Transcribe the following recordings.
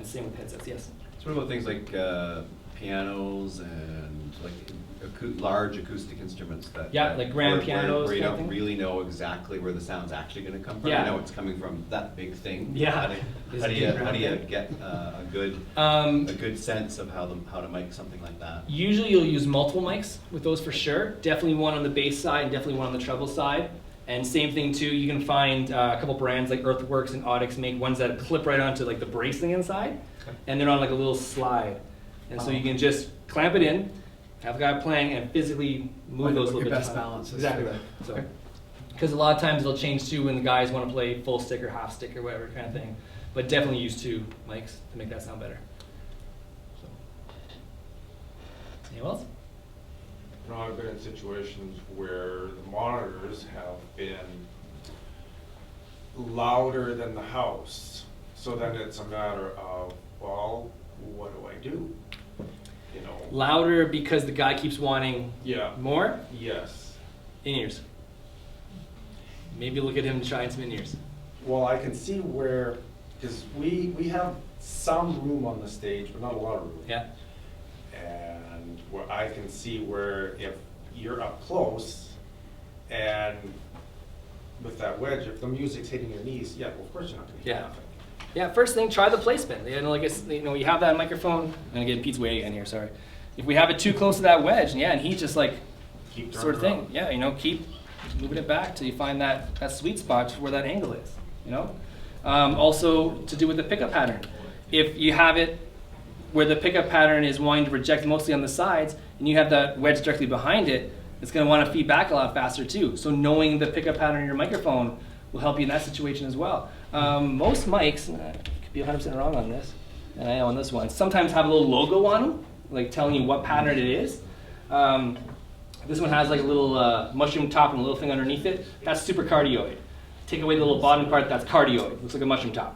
same with headsets, yes. So what about things like pianos and like large acoustic instruments that like grand pianos where you kind of don't thing? really know exactly where the sound's actually going to come from. Yeah. You know it's coming from that big thing. Yeah. How do you get a good sense of how to mic something like that? Usually you'll use multiple mics with those for sure. Definitely one on the bass side and definitely one on the treble side. And same thing too, you can find a couple brands like Earthworks and Audix make ones that clip right onto like the bracing inside, and they're on like a little slide. And so you can just clamp it in, have the guy playing, and physically move those a little bit. Your best balance. Exactly right. So, because a lot of times it'll change too when the guys want to play full stick or half stick or whatever kind of thing. But definitely use 2 mics to make that sound better. So. Anyone else? You know, I've been in situations where the monitors have been louder than the house. So then it's a matter of, well, what do I do? You know. Louder because the guy keeps wanting more? Yes. In-ears. Maybe look at him trying some in-ears. Well, I can see where, because we have some room on the stage, but not a lot of room. Yeah. And where I can see where if you're up close and with that wedge, if the music's hitting your knees, well, of course you're not going to hear nothing. Yeah, first thing, try the placement. You know, like you have that microphone. I'm gonna get Pete's way again here. Sorry. If we have it too close to that wedge, and he's just like Keep sort of thing. around. Yeah, keep moving it back till you find that sweet spot where that angle is. Also to do with the pickup pattern. If you have it where the pickup pattern is wanting to project mostly on the sides, and you have that wedge directly behind it, it's going to want to feed back a lot faster too. So knowing the pickup pattern in your microphone will help you in that situation as well. Most mics, and I could be 100% wrong on this, and I know on this one, sometimes have a little logo on them, like telling you what pattern it is. This one has like a little mushroom top and a little thing underneath it. That's super cardioid. Take away the little bottom part, that's cardioid. Looks like a mushroom top.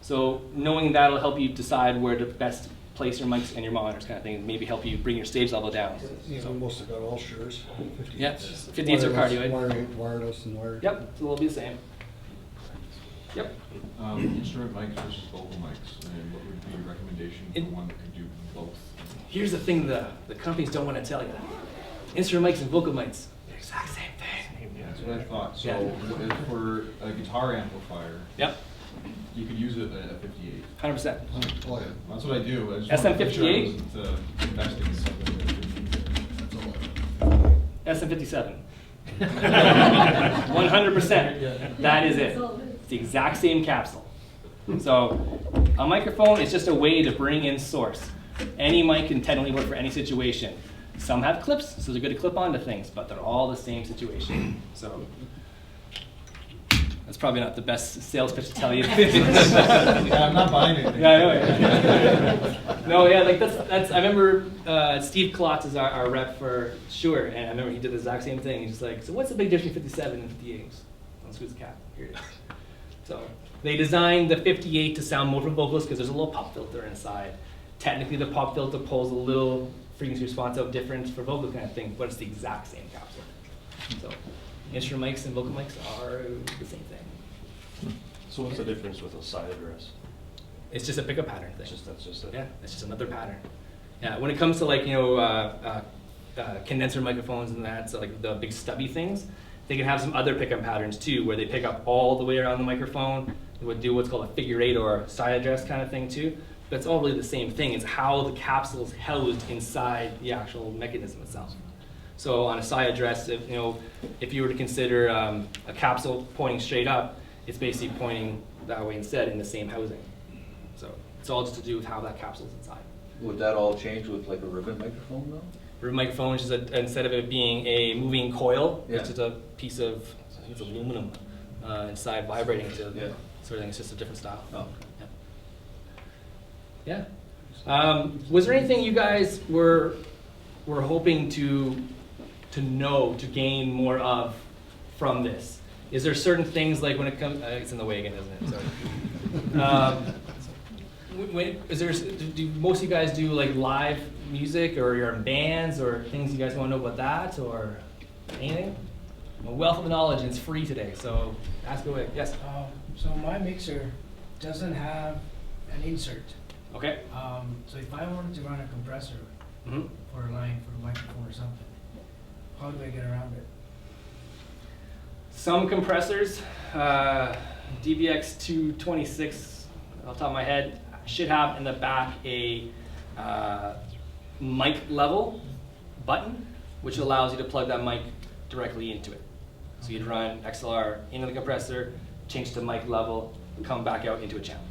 So knowing that will help you decide where to best place your mics and your monitors kind of thing, and maybe help you bring your stage level down. So most have got all Sures. 58s. Yeah, 58s are cardioid. Wireless and wired. Yep, so they'll be the same. Yep. Instrument mics versus vocal mics, and what would be your recommendation for one that could do both? Here's the thing the companies don't want to tell you. Instrument mics and vocal mics, they're the exact same thing. Yeah, that's what I thought. So for a guitar amplifier, Yep. you could use it at a 58. 100%. Oh, yeah. That's what I do. I just wanted to make sure I SM58? wasn't investing in something that's all. SM57. 100%. That is it. It's the exact same capsule. So a microphone is just a way to bring in source. Any mic can technically work for any situation. Some have clips, so they're good to clip onto things, but they're all the same situation. So that's probably not the best sales pitch to tell you. Yeah, I'm not buying anything. Yeah, I know. Yeah. No, yeah, like that's. I remember Steve Klotz is our rep for Shure, and I remember he did the exact same thing. He's just like, so what's the big difference between 57 and 58? Let's squeeze the cap. Here it is. So they designed the 58 to sound more for vocals because there's a little pop filter inside. Technically, the pop filter pulls a little frequency response out different for vocal kind of thing, but it's the exact same capsule. So instrument mics and vocal mics are the same thing. So what's the difference with a side address? It's just a pickup pattern thing. That's just it? Yeah, it's just another pattern. Yeah, when it comes to like, condenser microphones and that, so like the big stubby things, they can have some other pickup patterns too, where they pick up all the way around the microphone. They would do what's called a figure 8 or side address kind of thing too. But it's all really the same thing. It's how the capsule is housed inside the actual mechanism itself. So on a side address, if you were to consider a capsule pointing straight up, it's basically pointing that way instead in the same housing. So it's all just to do with how that capsule is inside. Would that all change with like a ribbon microphone though? Ribbon microphone is just instead of it being a moving coil, Yeah. it's just a piece of, I think it's aluminum inside vibrating to sort of thing. It's just a different style. Oh. Yeah. Was there anything you guys were hoping to know, to gain more of from this? Is there certain things like when it comes? It's in the way again, isn't it? Sorry. Do most of you guys do like live music, or you're in bands, or things you guys want to know about that, or anything? A wealth of knowledge, and it's free today, so ask away. Yes. So my mixer doesn't have an insert. Okay. So if I wanted to run a compressor Mm-hmm. for a line, for a microphone or something, how do I get around it? Some compressors, DBX 226, off the top of my head, should have in the back a mic level button, which allows you to plug that mic directly into it. So you'd run XLR into the compressor, change to mic level, come back out into a channel.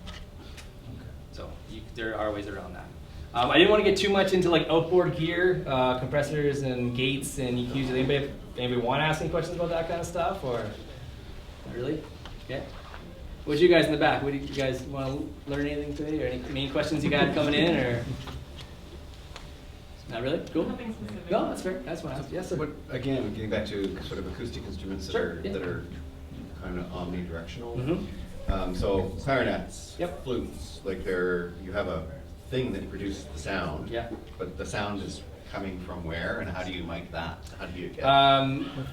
So there are ways around that. I didn't want to get too much into like outboard gear, compressors and gates and EQs. Does anybody want to ask any questions about that kind of stuff, or not really? Yeah. What's you guys in the back? What do you guys want to learn anything today, or any main questions you got coming in, or not really? Cool. Nothing specific. No, that's fair. That's fine. Yes, sir. But again, getting back to sort of acoustic instruments that Sure, are yeah. that are kind of omnidirectional. Mhm. So clarinets, Yep. flutes, like you have a thing that produces the sound. Yeah. But the sound is coming from where, and how do you mic that? How do you get?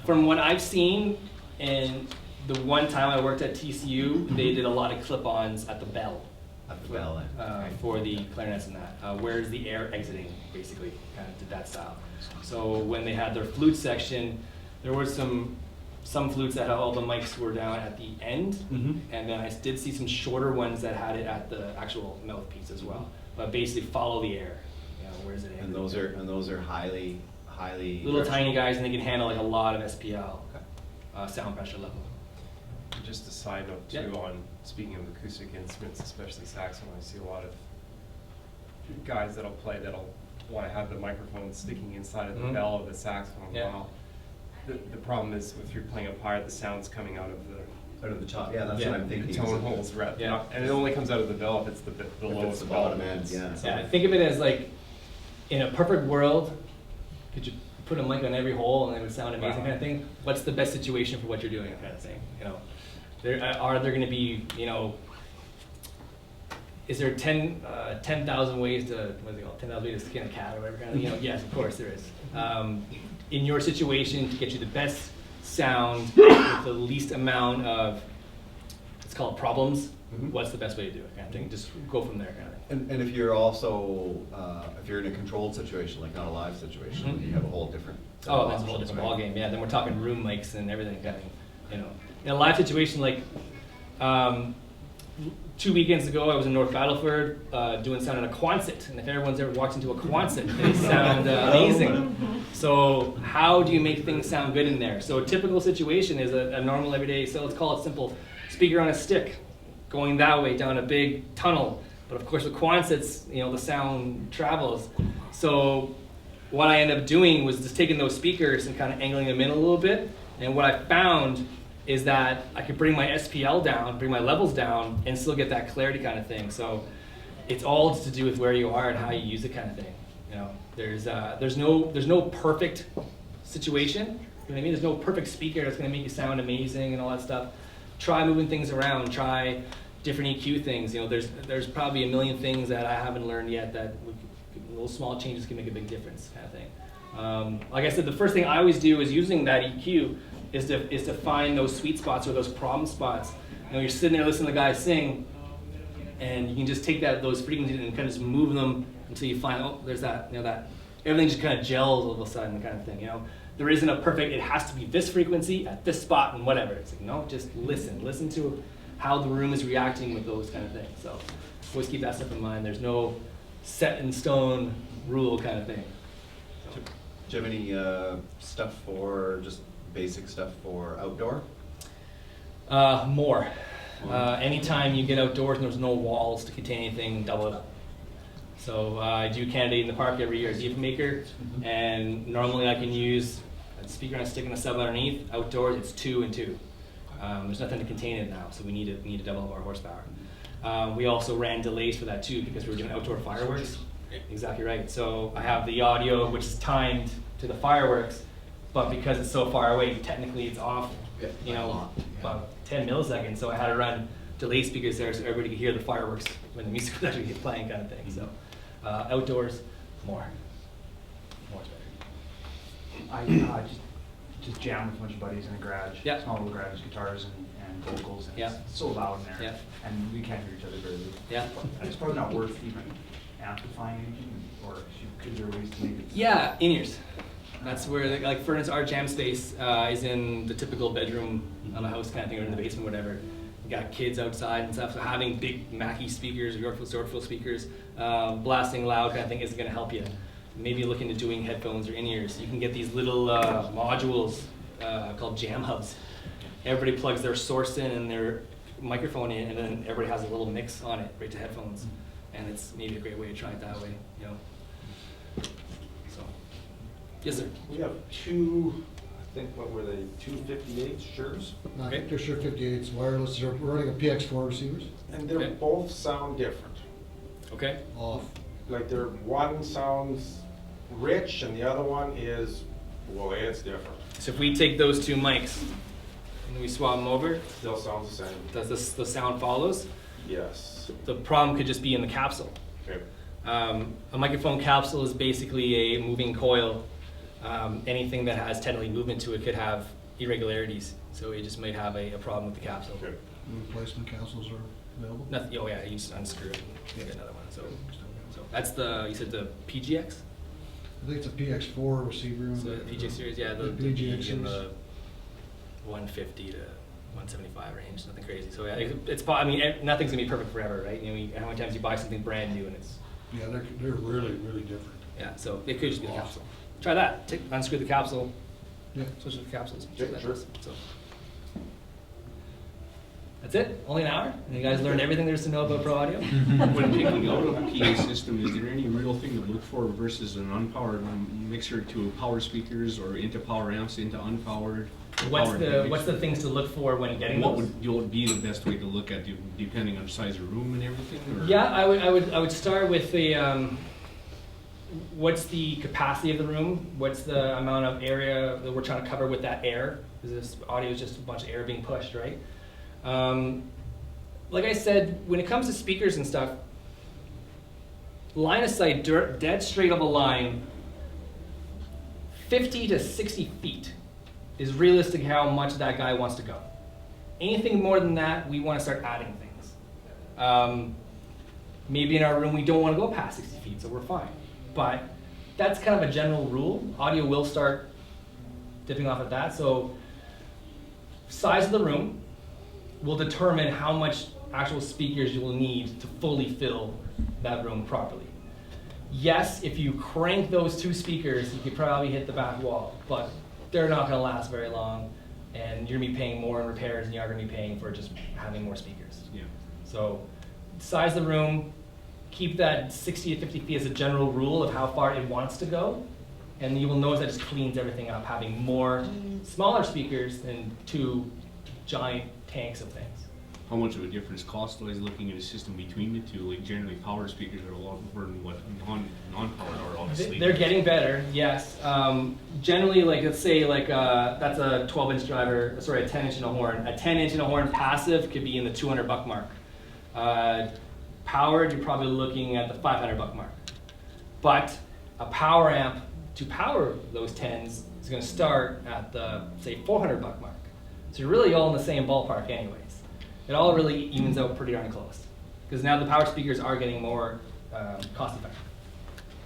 From what I've seen, and the one time I worked at TCU, they did a lot of clip-ons at the bell. At the bell end. For the clarinets and that. Where's the air exiting, basically, kind of did that style. So when they had their flute section, there were some flutes that had all the mics were down at the end, and then I did see some shorter ones that had it at the actual mouthpiece as well. But basically follow the air. You know, where's it? And those are highly little directional. tiny guys, and they can handle like a lot of SPL sound pressure level. Just a side note too, Yeah. on speaking of acoustic instruments, especially saxophone, I see a lot of guys that'll want to have the microphone sticking inside of the Mhm. bell of the saxophone. Yeah. Well, the problem is if you're playing up higher, the sound's coming out of Out of the top. Yeah, that's Yeah. what I'm the thinking. tone holes, Yeah. and it only comes out of the bell if it's the If lowest it's the bell. bottom end, yeah. Yeah, think of it as like, in a perfect world, could you put a mic on every hole and it would sound amazing, Wow. kind of thing? What's the best situation for what you're doing, kind of thing? You know, are there going to be, you know, is there 10,000 ways to, what is it called, 10,000 ways to skin a cat or whatever kind of, you know, yes, of course there is. In your situation, to get you the best sound with the least amount of, it's called problems, what's the best way to do it, kind of thing? Just go from there, kind of thing. And if you're also if you're in a controlled situation, like not a live situation, Mhm. you have a whole different. set Oh, of that's a whole options, different right? ballgame. Yeah, then we're talking room mics and everything, kind of, you know. In a live situation, like 2 weekends ago, I was in North Battleford doing sound in a Quonset, and if everyone's ever walked into a Quonset, they sound amazing. So how do you make things sound good in there? So a typical situation is a normal everyday, so let's call it simple, speaker on a stick, going that way down a big tunnel. But of course with Quonsets, you know, the sound travels. So what I ended up doing was just taking those speakers and kind of angling them in a little bit. And what I found is that I could bring my SPL down, bring my levels down, and still get that clarity kind of thing. So it's all just to do with where you are and how you use it kind of thing. You know, there's no perfect situation. You know what I mean? There's no perfect speaker that's going to make you sound amazing and all that stuff. Try moving things around. Try different EQ things. You know, there's probably a million things that I haven't learned yet that little small changes can make a big difference, kind of thing. Like I said, the first thing I always do is using that EQ is to find those sweet spots or those problem spots. You know, you're sitting there listening to the guy sing, and you can just take those frequencies and kind of just move them until you find, oh, there's that, you know, that everything just kind of gels all of a sudden, kind of thing. You know, there isn't a perfect. It has to be this frequency at this spot and whatever. It's like, no, just listen to how the room is reacting with those kind of things. So always keep that stuff in mind. There's no set in stone rule kind of thing. So. Do you have any stuff for just basic stuff for outdoor? More. Anytime you get outdoors and there's no walls to contain anything, double it up. So I do Candidate in the Park every year as Diva Maker, and normally I can use a speaker on a stick and a sub underneath. Outdoors, it's 2 and 2. There's nothing to contain it now, so we need to double up our horsepower. We also ran delays for that too because we were doing outdoor fireworks. Exactly right. So I have the audio which is timed to the fireworks, but because it's so far away, technically it's off, you know, about 10 milliseconds. So I had to run delay speakers there so everybody could hear the fireworks when the music was actually playing, kind of thing. So outdoors, more is better. I just jam with a bunch of buddies in a garage. Yeah. Small little garage, guitars, and and vocals, and Yeah. it's so loud in there. Yeah. And we can't hear each other very well. Yeah. It's probably not worth even amplifying anything, or could there ways to make it? Yeah, in-ears. That's where, like, for instance, our jam space is in the typical bedroom on a house kind of thing, or in the basement, whatever. You got kids outside and stuff, so having big Mackie speakers or Yorkville speakers, blasting loud kind of thing isn't going to help you. Maybe look into doing headphones or in-ears. You can get these little modules called jam hubs. Everybody plugs their source in and their microphone in, and then everybody has a little mix on it right to headphones. And it's maybe a great way to try it that way, you know. So, yes, sir. We have two, I think, what were they, 258 Sures? I Okay. think they're sure 58's wireless, we're running a PX4 receivers, And they're Okay. both sound different. Okay. off. Like one sounds rich and the other one is, well, it's different. So if we take those two mics and we swap them over, Still sounds the same. does the sound follows? Yes. The problem could just be in the capsule. Okay. A microphone capsule is basically a moving coil. Anything that has technically movement to it could have irregularities. So you just might have a problem with the capsule. Okay. Replacement capsules are available. Nothing, oh yeah, you just unscrew it and get another one. So that's you said the PGX? I think it's a PX4 receiver. So the PGX series, yeah, the PGX in the series. 150 to 175 range, nothing crazy. So yeah, I mean, nothing's gonna be perfect forever, right? You know, how many times you buy something brand new and it's, Yeah, they're really, really different. yeah, so it could just be the capsule. Try that, unscrew the capsule, Yeah. switch to the capsules. see Yeah, what that sure. does. So. That's it? Only an hour? And you guys learned everything there is to know about Pro Audio? When picking out a PA system, is there any real thing to look for versus an unpowered mixer to power speakers or into power amps, into unpowered? What's the things to look for when getting What those? would be the best way to look at, depending on the size of room and everything? Or? Yeah, I would start with the what's the capacity of the room? What's the amount of area that we're trying to cover with that air? Because this audio is just a bunch of air being pushed, right? Like I said, when it comes to speakers and stuff, line of sight, dead straight of a line, 50 to 60 feet is realistic how much that guy wants to go. Anything more than that, we want to start adding things. Maybe in our room we don't want to go past 60 feet, so we're fine. But that's kind of a general rule. Audio will start dipping off at that. So size of the room will determine how much actual speakers you will need to fully fill that room properly. Yes, if you crank those two speakers, you could probably hit the back wall, but they're not going to last very long, and you're going to be paying more in repairs than you are going to be paying for just having more speakers. Yeah. So size of the room, keep that 60 to 50 feet as a general rule of how far it wants to go, and you will notice that just cleans everything up, having more smaller speakers than two giant tanks of things. How much of a difference cost-wise looking at a system between the two? Like generally power speakers are a lot more than what non-powered are, obviously. They're getting better, yes. Generally, like let's say that's a 12-inch driver, sorry, a 10-inch and a horn. A 10-inch and a horn passive could be in the $200 mark. Powered, you're probably looking at the $500 mark. But a power amp to power those 10s is going to start at the, say, $400 mark. So you're really all in the same ballpark anyways. It all really evens out pretty darn close. Because now the power speakers are getting more cost effective.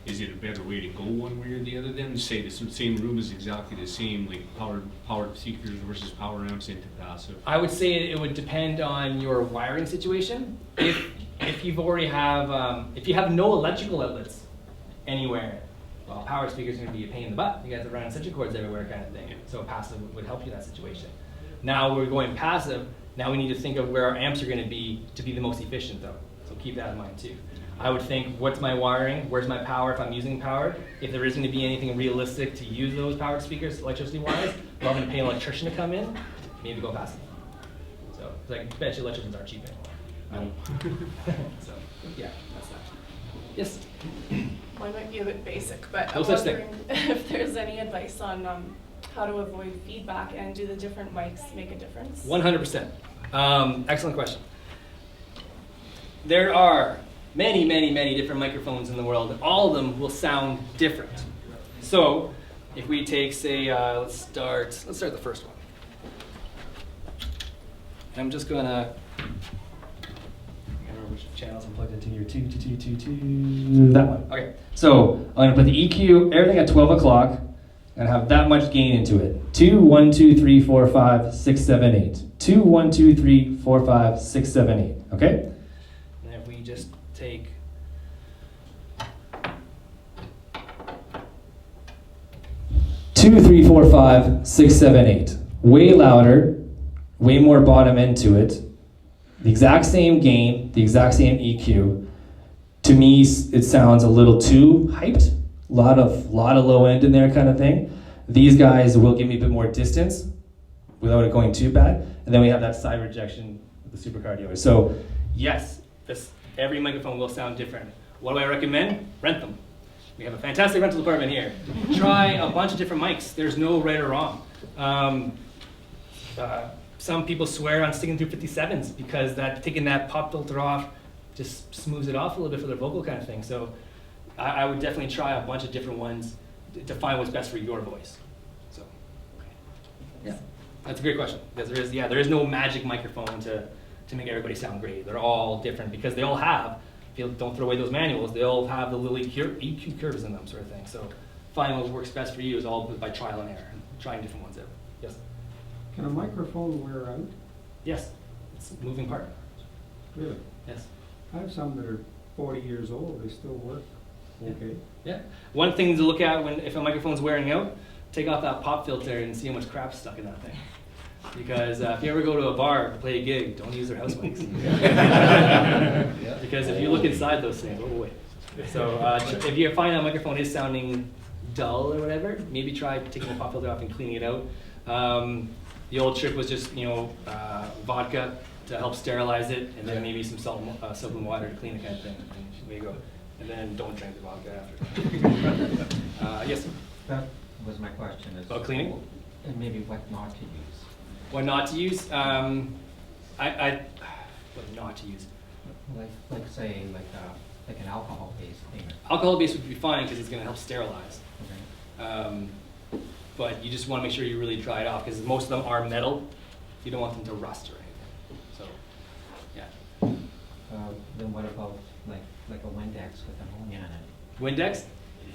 Is it a better way to go one way or the other then? Say the same room is exactly the same, like powered speakers versus power amps into passive? I would say it would depend on your wiring situation. If you've already if you have no electrical outlets anywhere, well, power speakers are going to be a pain in the butt. You guys are running extension cords everywhere kind of thing. Yeah. So passive would help you in that situation. Now we're going passive. Now we need to think of where our amps are going to be the most efficient though. So keep that in mind too. I would think, what's my wiring? Where's my power if I'm using power? If there isn't going to be anything realistic to use those powered speakers electricity-wise, if I'm going to pay an electrician to come in, maybe go passive. So, 'cause I bet you electricians aren't cheap anymore. So, yeah, that's that. Yes? Mine might be a bit basic, but No I'm such thing. wondering if there's any advice on how to avoid feedback and do the different mics make a difference? 100%. Excellent question. There are many, many, many different microphones in the world, and all of them will sound different. So, if we take, say, let's start the first one. I'm just gonna, I can't remember which channels I'm plugged into here. That one. Okay. So I'm gonna put the EQ, everything at 12 o'clock, and have that much gain into it. 2, 1, 2, 3, 4, 5, 6, 7, 8. 2, 1, 2, 3, 4, 5, 6, 7, 8. Okay? And if we just take 2, 3, 4, 5, 6, 7, 8. Way louder, way more bottom end to it. The exact same gain, the exact same EQ. To me, it sounds a little too hyped. Lot of low end in there kind of thing. These guys will give me a bit more distance without it going too bad. And then we have that side rejection with the supercar dealer. So yes, every microphone will sound different. What do I recommend? Rent them. We have a fantastic rental department here. Try a bunch of different mics. There's no right or wrong. Some people swear on sticking through 57s because taking that pop filter off just smooths it off a little bit for their vocal kind of thing. So I would definitely try a bunch of different ones to find what's best for your voice. So yeah, that's a great question. Because there is no magic microphone to make everybody sound great. They're all different because they all have, if you don't throw away those manuals, they all have the little EQ curves in them sort of thing. So finding what works best for you is all by trial and error and trying different ones out. Yes? Can a microphone wear out? Yes, it's a moving part. Really? Yes. I have some that are 40 years old, they still work okay. Yeah. One thing to look at if a microphone's wearing out, take off that pop filter and see how much crap's stuck in that thing. Because if you ever go to a bar to play a gig, don't use their house mics. Because if you look inside those things, oh boy. So if you find a microphone is sounding dull or whatever, maybe try taking the pop filter off and cleaning it out. The old trick was just vodka to help sterilize it, and then maybe some soap and water to clean it kind of thing. And there you go. And then don't drink the vodka after. Yes? That was my question. About cleaning? And maybe what not to use. What not to use? What not to use? Like say, like an alcohol-based cleaner. Alcohol-based would be fine because it's going to help sterilize. Okay. But you just want to make sure you really dry it off because most of them are metal. You don't want them to rust or anything. So, yeah. Then what about like a Windex with ammonia in it? Windex?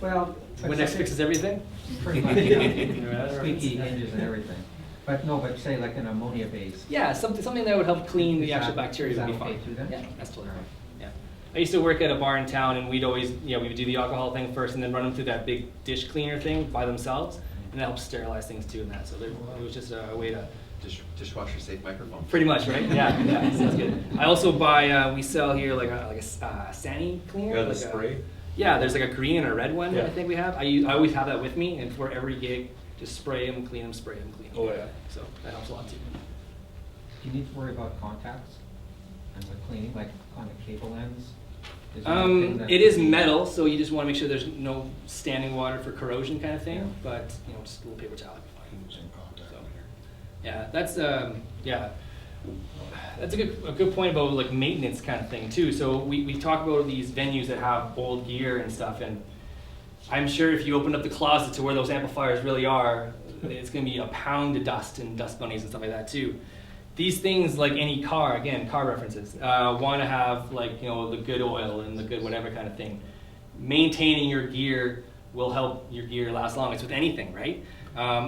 Well, Windex fixes everything? Pretty much, yeah. Squeaky hinges and everything. But no, but say like an ammonia base. Yeah, something that would help clean the actual bacteria would be fine. Yeah, that's totally right. Yeah. I used to work at a bar in town, and we'd always, we would do the alcohol thing first, and then run them through that big dish cleaner thing by themselves, and that helps sterilize things too. And that, so it was just a way to. Dishwasher safe microphone. Pretty much, right? Yeah, sounds good. I also buy. We sell here like a Sani cleaner. Yeah, like the spray. Yeah, there's like a green and a red one. Yeah. I think we have. I always have that with me, and for every gig, just spray them, clean them, spray them, clean them. Oh yeah. So that helps a lot too. Do you need to worry about contacts and the cleaning, like on the cable ends? Is there anything that It is metal, so you just want to make sure there's no standing water for corrosion kind of thing. Yeah. But just a little paper towel would be fine. Using contact So, here. yeah, that's a good point about like maintenance kind of thing too. So we talk about these venues that have old gear and stuff, and I'm sure if you opened up the closet to where those amplifiers really are, it's going to be a pound of dust and dust bunnies and stuff like that too. These things, like any car, again, car references, want to have like the good oil and the good whatever kind of thing. Maintaining your gear will help your gear last long. It's with anything, right?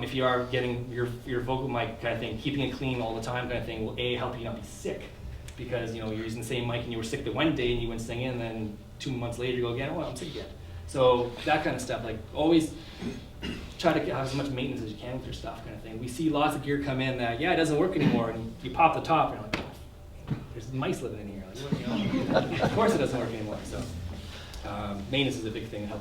If you are getting your vocal mic kind of thing, keeping it clean all the time kind of thing will help you not be sick, because you're using the same mic and you were sick the one day and you went singing, and then 2 months later you go again, I'm sick again. So that kind of stuff, like always try to have as much maintenance as you can with your stuff kind of thing. We see lots of gear come in that, it doesn't work anymore, and you pop the top and you're like, oh, there's mice living in here. Like, of course it doesn't work anymore. So maintenance is a big thing that helps